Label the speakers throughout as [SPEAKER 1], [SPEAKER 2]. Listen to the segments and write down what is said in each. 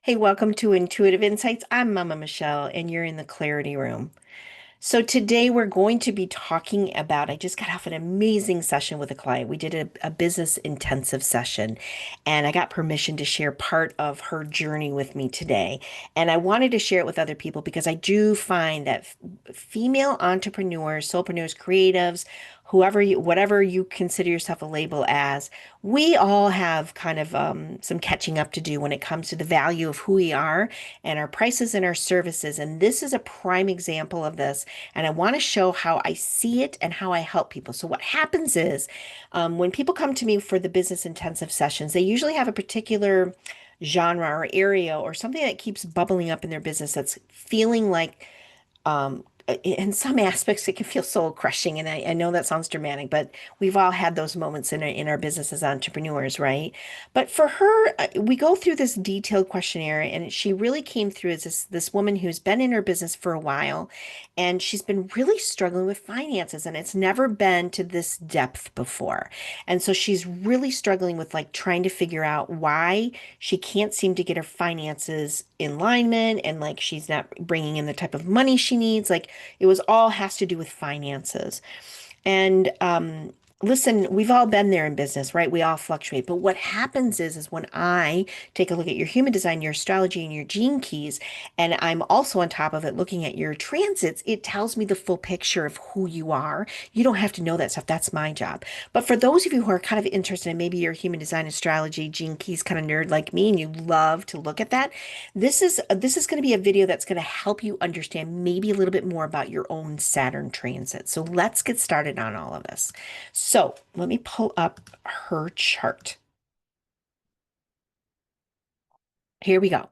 [SPEAKER 1] Hey, welcome to Intuitive Insights. I'm Mama Michelle, and you're in the Clarity Room. So today we're going to be talking about, I just got off an amazing session with a client. We did a business intensive session, and I got permission to share part of her journey with me today. And I wanted to share it with other people because I do find that female entrepreneurs, solopreneurs, creatives, whatever you consider yourself a label as, we all have kind of some catching up to do when it comes to the value of who we are and our prices and our services. And this is a prime example of this, and I want to show how I see it and how I help people. So what happens is when people come to me for the business intensive sessions, they usually have a particular genre or area or something that keeps bubbling up in their business that's feeling like in some aspects, it can feel soul crushing. And I know that sounds dramatic, but we've all had those moments in our business as entrepreneurs, right? But for her, we go through this detailed questionnaire, and she really came through as this woman who's been in her business for a while, and she's been really struggling with finances, and it's never been to this depth before. And so she's really struggling with like trying to figure out why she can't seem to get her finances in alignment, and like she's not bringing in the type of money she needs. Like it was all has to do with finances. And listen, we've all been there in business, right? We all fluctuate. But what happens is when I take a look at your human design, your astrology, and your gene keys, and I'm also on top of it looking at your transits, it tells me the full picture of who you are. You don't have to know that stuff. That's my job. But for those of you who are kind of interested in maybe your human design, astrology, gene keys kind of nerd like me, and you love to look at that, this is going to be a video that's going to help you understand maybe a little bit more about your own Saturn transit. So let's get started on all of this. So let me pull up her chart. Here we go.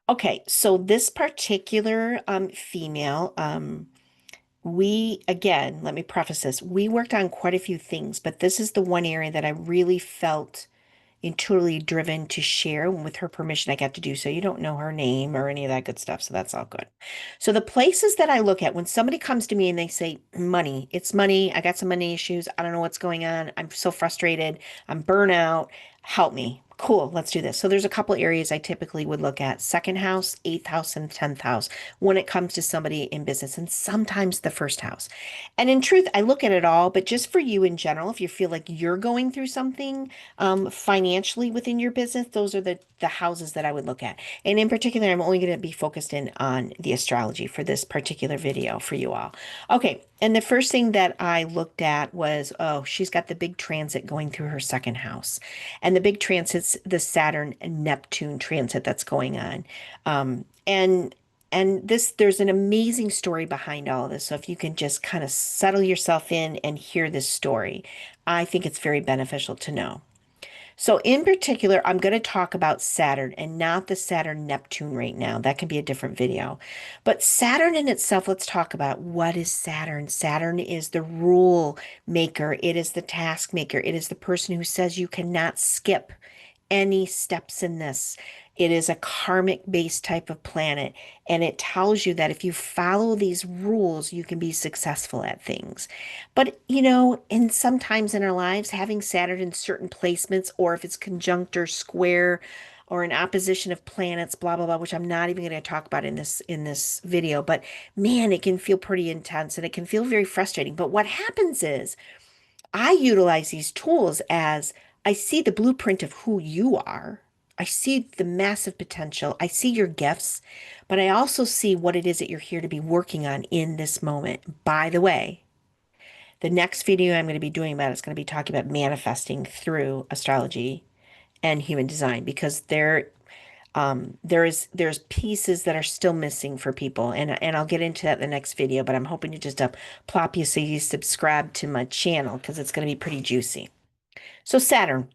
[SPEAKER 1] Okay, so this particular female, again, let me preface this. We worked on quite a few things, but this is the one area that I really felt intuitively driven to share. And with her permission, I got to do so. You don't know her name or any of that good stuff, so that's all good. So the places that I look at when somebody comes to me and they say, money, it's money. I got some money issues. I don't know what's going on. I'm so frustrated. I'm burnout. Help me. Cool, let's do this. So there's a couple areas I typically would look at: second house, eighth house, and 10th house when it comes to somebody in business, and sometimes the first house. And in truth, I look at it all, but just for you in general, if you feel like you're going through something financially within your business, those are the houses that I would look at. And in particular, I'm only going to be focused in on the astrology for this particular video for you all. Okay, and the first thing that I looked at was, oh, she's got the big transit going through her second house. And the big transit's the Saturn and Neptune transit that's going on. And there's an amazing story behind all of this. So if you can just kind of settle yourself in and hear this story, I think it's very beneficial to know. So in particular, I'm going to talk about Saturn and not the Saturn Neptune right now. That can be a different video. But Saturn in itself, let's talk about what is Saturn. Saturn is the rule maker. It is the task maker. It is the person who says you cannot skip any steps in this. It is a karmic based type of planet, and it tells you that if you follow these rules, you can be successful at things. But, and sometimes in our lives, having Saturn in certain placements, or if it's conjunct or square or an opposition of planets, blah, blah, blah, which I'm not even going to talk about in this video, but man, it can feel pretty intense and it can feel very frustrating. But what happens is I utilize these tools as I see the blueprint of who you are. I see the massive potential. I see your gifts, but I also see what it is that you're here to be working on in this moment. By the way, the next video I'm going to be doing about is going to be talking about manifesting through astrology and human design because there's pieces that are still missing for people, and I'll get into that in the next video, but I'm hoping to just plop you so you subscribe to my channel because it's going to be pretty juicy. So Saturn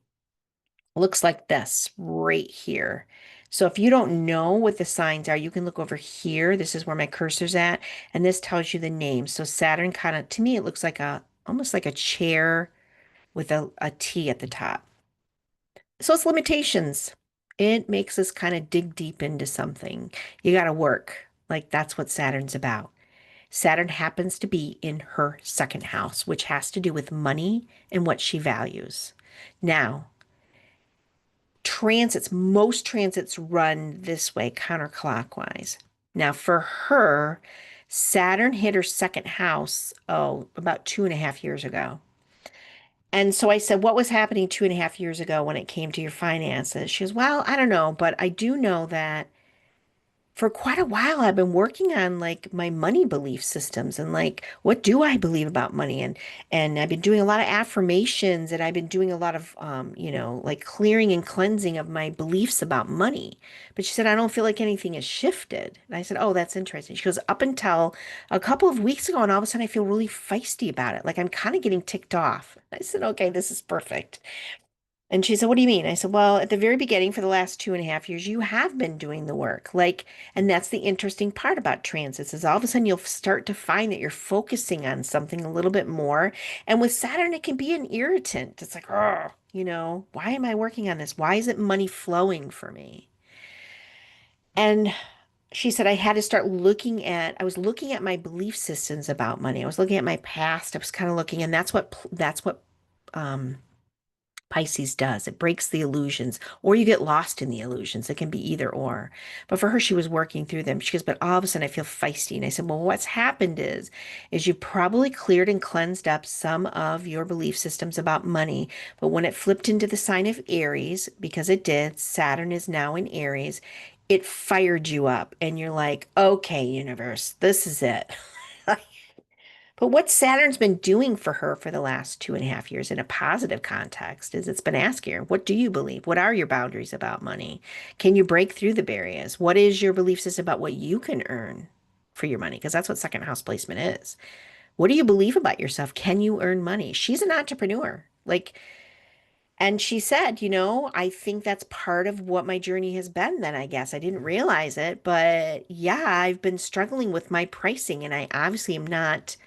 [SPEAKER 1] looks like this right here. So if you don't know what the signs are, you can look over here. This is where my cursor's at, and this tells you the name. So Saturn kind of, to me, it looks like almost like a chair with a T at the top. So it's limitations. It makes us kind of dig deep into something. You got to work. Like that's what Saturn's about. Saturn happens to be in her second house, which has to do with money and what she values. Now, transits, most transits run this way, counterclockwise. Now, for her, Saturn hit her second house, oh, about 2.5 years ago. And so I said, what was happening 2.5 years ago when it came to your finances? She goes, well, I don't know, but I do know that for quite a while I've been working on like my money belief systems and like what do I believe about money and I've been doing a lot of affirmations and I've been doing a lot of like clearing and cleansing of my beliefs about money. But she said I don't feel like anything has shifted. And I said, "Oh, that's interesting." She goes, "Up until a couple of weeks ago and all of a sudden I feel really feisty about it. Like I'm kind of getting ticked off." I said, "Okay, this is perfect." And she said, "What do you mean?" I said, "Well, at the very beginning, for the last 2.5 years, you have been doing the work. Like, and that's the interesting part about transits is all of a sudden you'll start to find that you're focusing on something a little bit more. And with Saturn, it can be an irritant. It's like, oh, why am I working on this? Why isn't money flowing for me?" And she said, I was looking at my belief systems about money. I was looking at my past. I was kind of looking, and that's what um, Pisces does. It breaks the illusions, or you get lost in the illusions. It can be either or. But for her, she was working through them. She goes, but all of a sudden I feel feisty. And I said, well, what's happened is you probably cleared and cleansed up some of your belief systems about money. But when it flipped into the sign of Aries, because it did, Saturn is now in Aries, it fired you up. And you're like, okay, universe, this is it. But what Saturn's been doing for her for the last 2.5 years in a positive context is it's been asking her, what do you believe? What are your boundaries about money? Can you break through the barriers? What is your belief system about what you can earn for your money? Because that's what second house placement is. What do you believe about yourself? Can you earn money? She's an entrepreneur. And she said, I think that's part of what my journey has been then, I guess. I didn't realize it, but yeah, I've been struggling with my pricing and I obviously am not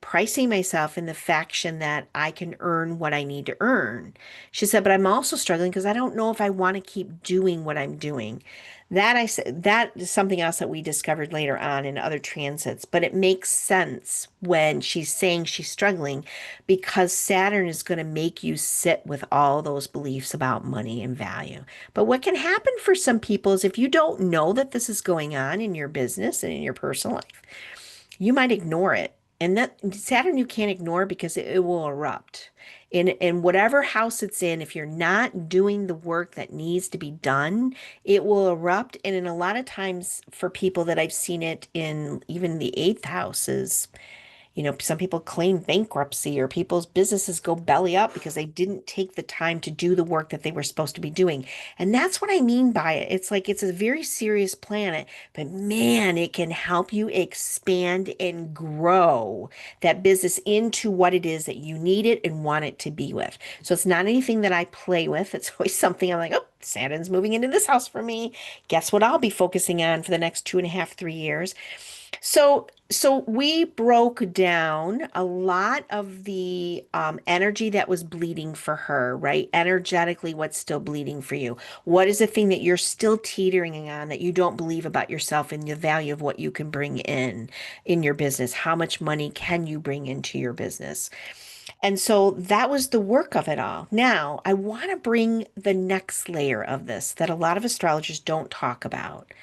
[SPEAKER 1] pricing myself in the faction that I can earn what I need to earn. She said, but I'm also struggling because I don't know if I want to keep doing what I'm doing. That I said that is something else that we discovered later on in other transits, but it makes sense when she's saying she's struggling because Saturn is going to make you sit with all those beliefs about money and value. But what can happen for some people is if you don't know that this is going on in your business and in your personal life, you might ignore it. And that Saturn you can't ignore because it will erupt. In whatever house it's in, if you're not doing the work that needs to be done, it will erupt. And in a lot of times for people that I've seen it in even the eighth houses, some people claim bankruptcy or people's businesses go belly up because they didn't take the time to do the work that they were supposed to be doing. And that's what I mean by it. It's like it's a very serious planet, but man, it can help you expand and grow that business into what it is that you need it and want it to be with. So it's not anything that I play with. It's always something I'm like, oh, Saturn's moving into this house for me. Guess what I'll be focusing on for the next 2.5, 3 years. So we broke down a lot of the energy that was bleeding for her, right? Energetically, what's still bleeding for you? What is the thing that you're still teetering on that you don't believe about yourself and the value of what you can bring in your business? How much money can you bring into your business? And so that was the work of it all. Now, I want to bring the next layer of this that a lot of astrologers don't talk about.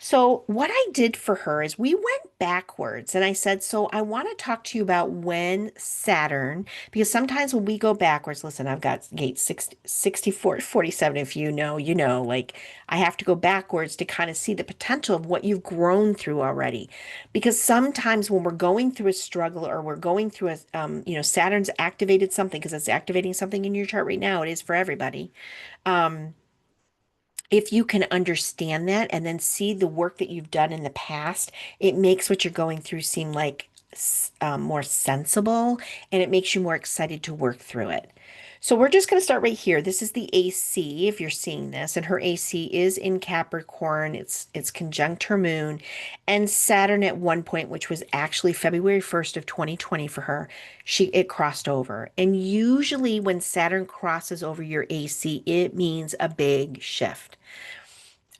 [SPEAKER 1] So, what I did for her is we went backwards and I said, so I want to talk to you about when Saturn, because sometimes when we go backwards, listen, I've got gate 60, 64, 47. If you know, like I have to go backwards to kind of see the potential of what you've grown through already. Because sometimes when we're going through a struggle or we're going through Saturn's activated something because it's activating something in your chart right now, it is for everybody. Um, if you can understand that and then see the work that you've done in the past, it makes what you're going through seem like more sensible and it makes you more excited to work through it. So we're just going to start right here. This is the AC if you're seeing this, and her AC is in Capricorn. It's conjunct her moon and Saturn at one point, which was actually February 1st of 2020 for her. It crossed over. And usually when Saturn crosses over your AC, it means a big shift.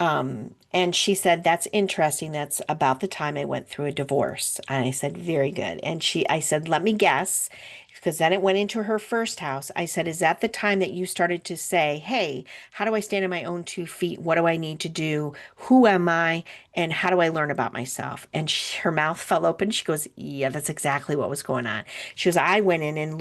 [SPEAKER 1] And she said, that's interesting. That's about the time I went through a divorce. And I said, very good. I said, let me guess. because then it went into her first house. I said, is that the time that you started to say, hey, how do I stand on my own 2 feet? What do I need to do? Who am I? And how do I learn about myself? And her mouth fell open. She goes, yeah, that's exactly what was going on. She goes, I went in and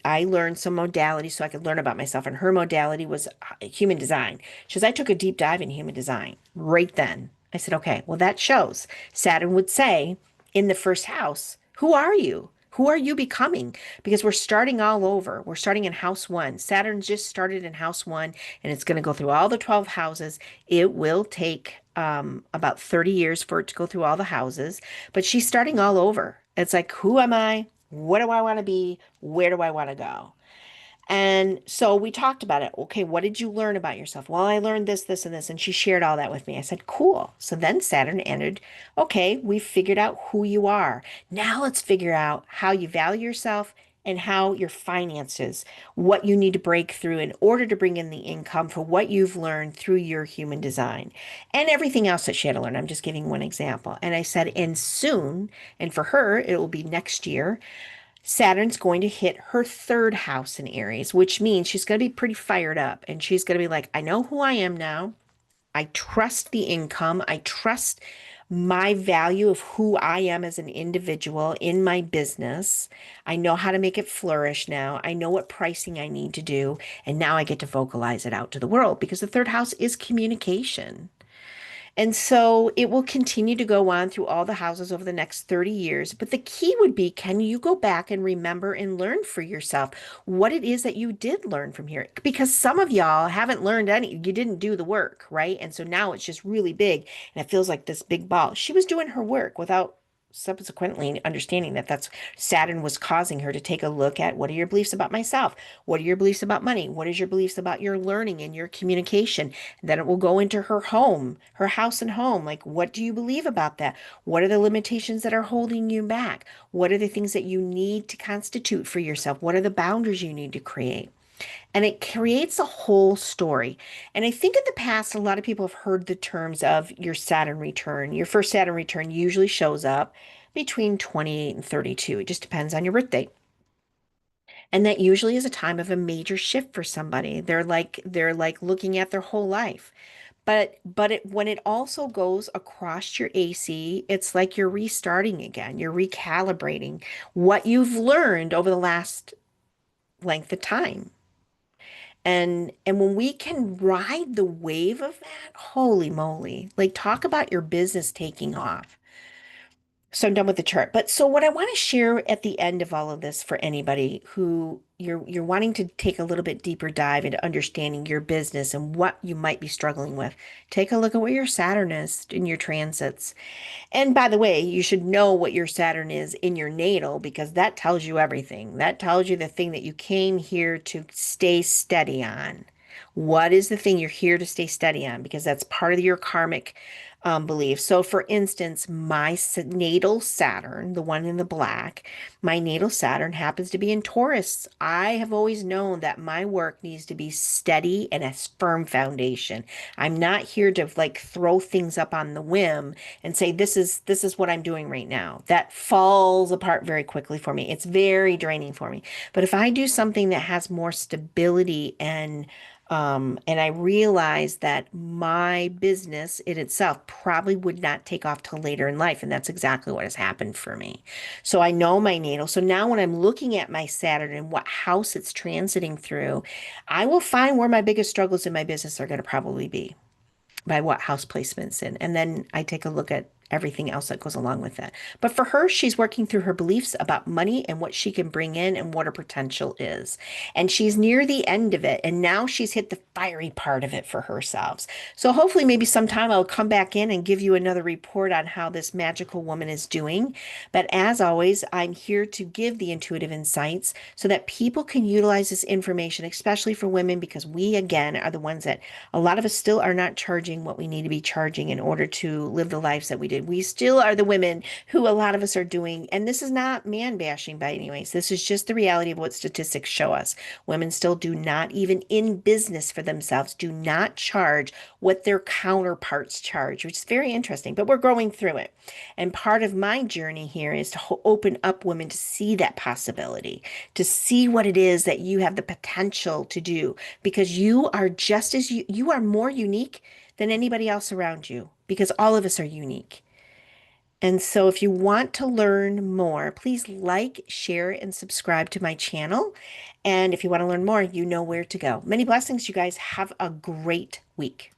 [SPEAKER 1] I learned some modalities so I could learn about myself. And her modality was human design. She goes, I took a deep dive in human design right then. I said, okay, well, that shows. Saturn would say in the first house, who are you? Who are you becoming? Because we're starting all over. We're starting in house one. Saturn just started in house one, and it's going to go through all the 12 houses. It will take about 30 years for it to go through all the houses, but she's starting all over. It's like, who am I? What do I want to be? Where do I want to go? And so we talked about it. Okay, what did you learn about yourself? Well, I learned this, this, and this. And she shared all that with me. I said, cool. So then Saturn entered. Okay, we've figured out who you are. Now let's figure out how you value yourself and how your finances, what you need to break through in order to bring in the income for what you've learned through your human design and everything else that she had to learn. I'm just giving one example. And I said, and soon, and for her, it will be next year. Saturn's going to hit her third house in Aries, which means she's going to be pretty fired up and she's going to be like, I know who I am now. I trust the income. I trust my value of who I am as an individual in my business. I know how to make it flourish now. I know what pricing I need to do. And now I get to vocalize it out to the world because the third house is communication. And so it will continue to go on through all the houses over the next 30 years. But the key would be, can you go back and remember and learn for yourself what it is that you did learn from here? Because some of y'all haven't learned any, you didn't do the work, right? And so now it's just really big and it feels like this big ball. She was doing her work without subsequently understanding that that's Saturn was causing her to take a look at what are your beliefs about myself? What are your beliefs about money? What is your beliefs about your learning and your communication? Then it will go into her home, her house and home. Like, what do you believe about that? What are the limitations that are holding you back? What are the things that you need to constitute for yourself? What are the boundaries you need to create? And it creates a whole story. And I think in the past, a lot of people have heard the terms of your Saturn return. Your first Saturn return usually shows up between 28 and 32. It just depends on your birthday. And that usually is a time of a major shift for somebody. They're like looking at their whole life. But when it also goes across your AC, it's like you're restarting again. You're recalibrating what you've learned over the last length of time. And when we can ride the wave of that, holy moly, like talk about your business taking off. So I'm done with the chart. But so what I want to share at the end of all of this for anybody who you're wanting to take a little bit deeper dive into understanding your business and what you might be struggling with, take a look at where your Saturn is in your transits. And by the way, you should know what your Saturn is in your natal because that tells you everything. That tells you the thing that you came here to stay steady on. What is the thing you're here to stay steady on? Because that's part of your karmic belief. So, for instance, my natal Saturn, the one in the black, my natal Saturn happens to be in Taurus. I have always known that my work needs to be steady and a firm foundation. I'm not here to like throw things up on the whim and say this is what I'm doing right now. That falls apart very quickly for me. It's very draining for me. But if I do something that has more stability and I realized that my business in itself probably would not take off till later in life. And that's exactly what has happened for me. So I know my natal. So now when I'm looking at my Saturn and what house it's transiting through, I will find where my biggest struggles in my business are going to probably be by what house placement's in. And then I take a look at everything else that goes along with that. But for her, she's working through her beliefs about money and what she can bring in and what her potential is. And she's near the end of it. And now she's hit the fiery part of it for herself. So hopefully, maybe sometime I'll come back in and give you another report on how this magical woman is doing. But as always, I'm here to give the intuitive insights so that people can utilize this information, especially for women, because we, again, are the ones that a lot of us still are not charging what we need to be charging in order to live the lives that we appreciated. We still are the women who a lot of us are doing, and this is not man bashing by any ways. This is just the reality of what statistics show us. Women still do not, even in business for themselves, do not charge what their counterparts charge, which is very interesting, but we're growing through it. And part of my journey here is to open up women to see that possibility, to see what it is that you have the potential to do, because you are just as you are more unique than anybody else around you, because all of us are unique. And so if you want to learn more, please like, share, and subscribe to my channel. And if you want to learn more, you know where to go. Many blessings, you guys. Have a great week.